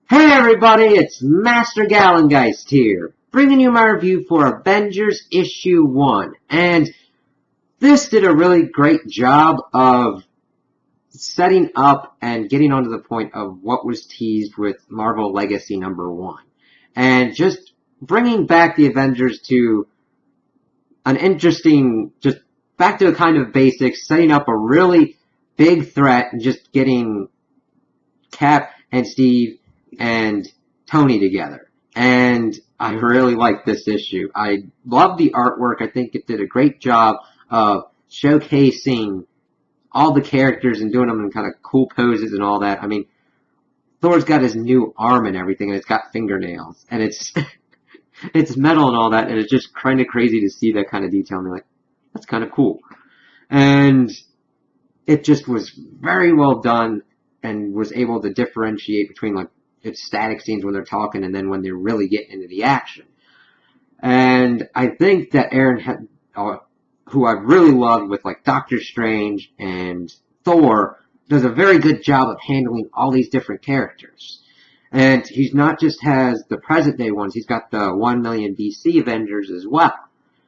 Hey everybody, it's Master Gallengeist here, bringing you my review for Avengers Issue 1. And this did a really great job of setting up and getting onto the point of what was teased with Marvel Legacy number 1. And just bringing back the Avengers to an interesting, just back to the kind of basics, setting up a really big threat and just getting Cap and Steve and Tony together. And I really like this issue. I love the artwork. I think it did a great job of showcasing all the characters and doing them in kind of cool poses and all that. I mean, Thor's got his new arm and everything, and it's got fingernails, and it's it's metal and all that, and it's just kind of crazy to see that kind of detail. And you're like, that's kind of cool. And it just was very well done and was able to differentiate between like it's static scenes when they're talking and then when they're really getting into the action. And I think that Aaron had, who I've really loved with like Doctor Strange and Thor, does a very good job of handling all these different characters. And he's not just has the present day ones, he's got the 1 million BC Avengers as well.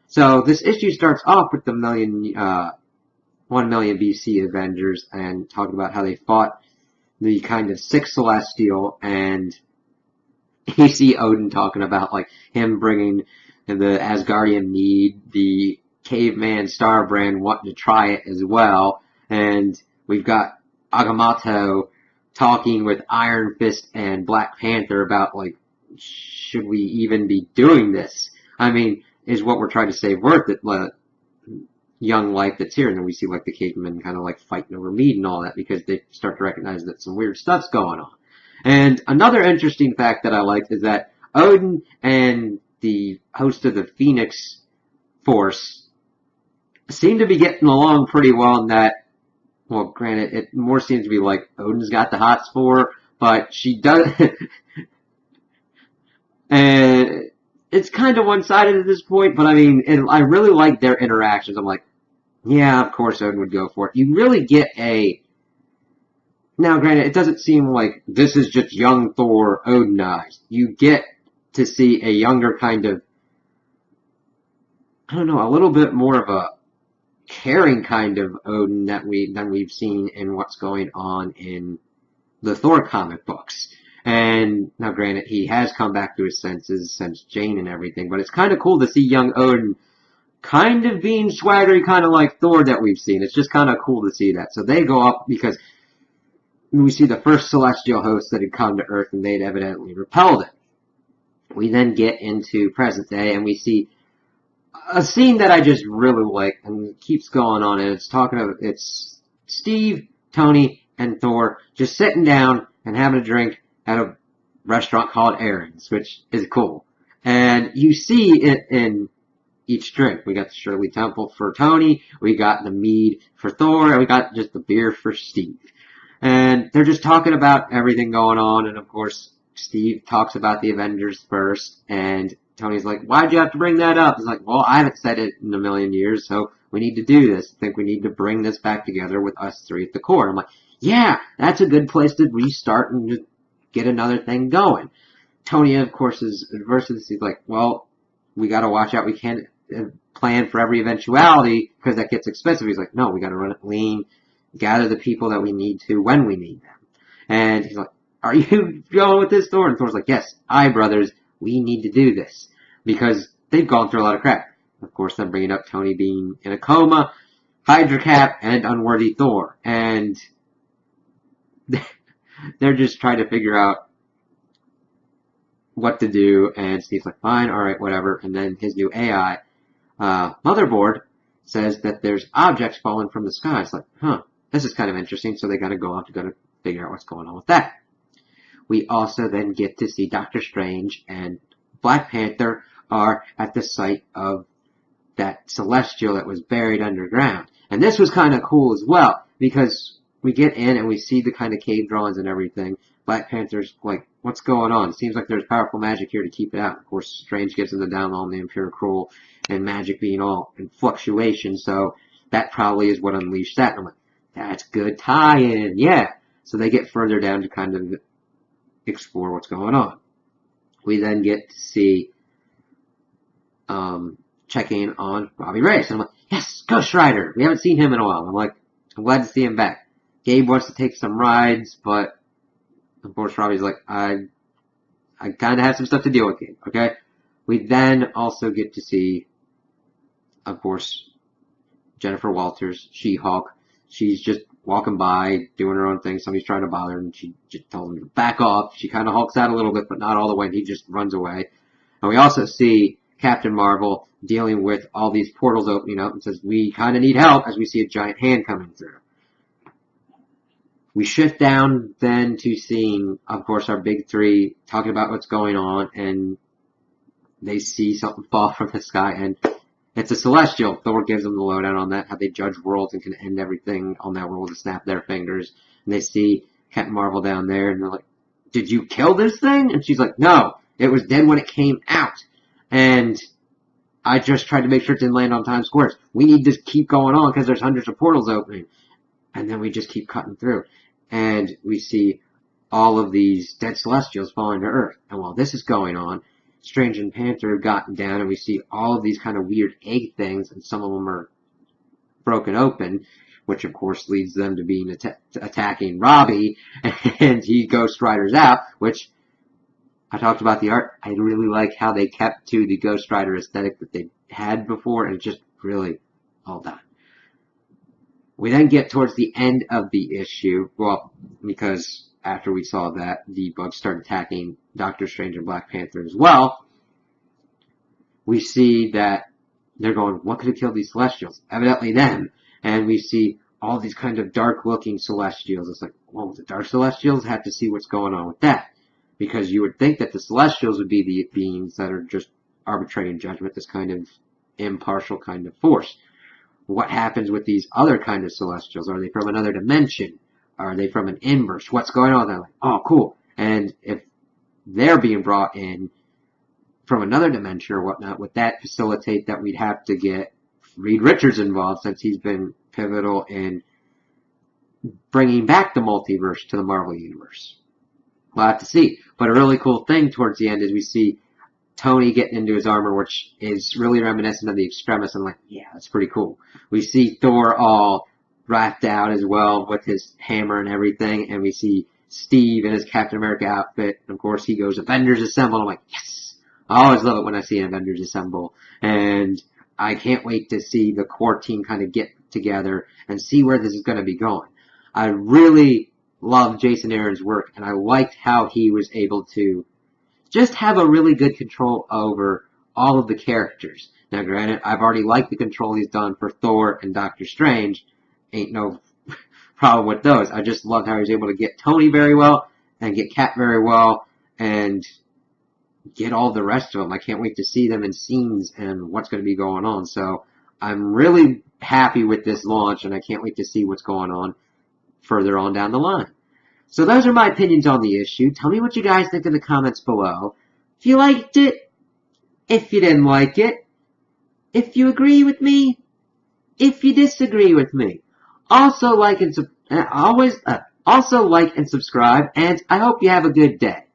So this issue starts off with the 1 million BC Avengers and talking about how they fought the kind of sixth celestial, and you see Odin talking about like him bringing the Asgardian mead, the caveman Starbrand wanting to try it as well, and we've got Agamotto talking with Iron Fist and Black Panther about like, should we even be doing this? I mean, is what we're trying to save worth it? Young life that's here, and then we see like the cavemen kind of like fighting over meat and all that because they start to recognize that some weird stuff's going on. And another interesting fact that I liked is that Odin and the host of the Phoenix Force seem to be getting along pretty well in that, well, granted, it more seems to be like Odin's got the hots for her, but she does, and it's kind of one-sided at this point, but I mean, I really like their interactions. I'm like, yeah, of course Odin would go for it. You really get now granted, it doesn't seem like this is just young Thor Odinized. You get to see a younger kind of, I don't know, a little bit more of a caring kind of Odin than we've seen in what's going on in the Thor comic books. And now granted, he has come back to his senses since Jane and everything, but it's kind of cool to see young Odin kind of being swaggery, kind of like Thor that we've seen. It's just kind of cool to see that. So they go up because we see the first celestial host that had come to Earth and they'd evidently repelled it. We then get into present day and we see a scene that I just really like and it keeps going on, and it's Steve, Tony, and Thor just sitting down and having a drink at a restaurant called Aaron's, which is cool. And you see it in each drink. We got the Shirley Temple for Tony, we got the mead for Thor, and we got just the beer for Steve. And they're just talking about everything going on, and of course, Steve talks about the Avengers first, and Tony's like, why'd you have to bring that up? He's like, well, I haven't said it in a million years, so we need to do this. I think we need to bring this back together with us three at the core. I'm like, yeah, that's a good place to restart and just get another thing going. Tony, of course, is adverse to this. He's like, well, we got to watch out. We can't plan for every eventuality because that gets expensive. He's like, no, we got to run it lean, gather the people that we need to when we need them. And he's like, are you going with this, Thor? And Thor's like, yes, brothers, we need to do this because they've gone through a lot of crap. Of course, I'm bringing up Tony being in a coma, Hydra Cap, and unworthy Thor. And they're just trying to figure out what to do, and Steve's like, fine, alright, whatever. And then his new AI motherboard says that there's objects falling from the sky. It's like, huh, this is kind of interesting, so they gotta go off to go to figure out what's going on with that. We also then get to see Doctor Strange and Black Panther are at the site of that celestial that was buried underground. And this was kind of cool as well, because we get in and we see the kind of cave drawings and everything. Black Panther's like, what's going on? Seems like there's powerful magic here to keep it out. Of course, Strange gives him the download on the impure cruel and magic being all in fluctuation, so that probably is what unleashed that. And I'm like, that's good tie-in, yeah. So they get further down to kind of explore what's going on. We then get to see check in on Robbie Reyes. And I'm like, yes, Ghost Rider. We haven't seen him in a while. I'm like, I'm glad to see him back. Gabe wants to take some rides, but of course Robbie's like, I kind of have some stuff to deal with, Gabe. Okay. We then also get to see, of course, Jennifer Walters, She-Hulk. She's just walking by, doing her own thing. Somebody's trying to bother her, and she just tells him to back off. She kind of hulks out a little bit, but not all the way, and he just runs away. And we also see Captain Marvel dealing with all these portals opening up and says, we kind of need help, as we see a giant hand coming through. We shift down then to seeing, of course, our big three talking about what's going on, and they see something fall from the sky, and it's a celestial. Thor gives them the lowdown on that, how they judge worlds and can end everything on that world to snap their fingers. And they see Captain Marvel down there, and they're like, did you kill this thing? And she's like, no, it was dead when it came out. And I just tried to make sure it didn't land on Times Square. We need to keep going on because there's hundreds of portals opening. And then we just keep cutting through. And we see all of these dead celestials falling to Earth. And while this is going on, Strange and Panther have gotten down, and we see all of these kind of weird egg things, and some of them are broken open, which of course leads them to being attacking Robbie, and he Ghost Riders out, which I talked about the art. I really like how they kept to the Ghost Rider aesthetic that they had before, and it's just really all done. We then get towards the end of the issue, well, because after we saw that, the bugs start attacking Doctor Strange and Black Panther as well. We see that they're going, what could have killed these Celestials? Evidently them. And we see all these kind of dark-looking Celestials. It's like, well, the Dark Celestials have to see what's going on with that. Because you would think that the Celestials would be the beings that are just arbitrating judgment, this kind of impartial kind of force. What happens with these other kind of Celestials? Are they from another dimension? Are they from an inverse? What's going on? They're like, oh, cool. And if they're being brought in from another dimension or whatnot, would that facilitate that we'd have to get Reed Richards involved, since he's been pivotal in bringing back the multiverse to the Marvel Universe? We'll have to see. But a really cool thing towards the end is we see Tony getting into his armor, which is really reminiscent of the Extremis. I'm like, yeah, that's pretty cool. We see Thor all wrapped out as well with his hammer and everything, and we see Steve in his Captain America outfit. And of course, he goes, Avengers Assemble. I'm like, yes! I always love it when I see an Avengers Assemble. And I can't wait to see the core team kind of get together and see where this is going to be going. I really love Jason Aaron's work, and I liked how he was able to just have a really good control over all of the characters. Now, granted, I've already liked the control he's done for Thor and Doctor Strange. Ain't no problem with those. I just love how he was able to get Tony very well and get Cap very well and get all the rest of them. I can't wait to see them in scenes and what's going to be going on. So I'm really happy with this launch, and I can't wait to see what's going on further on down the line. So those are my opinions on the issue. Tell me what you guys think in the comments below. If you liked it, if you didn't like it, if you agree with me, if you disagree with me. Also like and subscribe, and I hope you have a good day.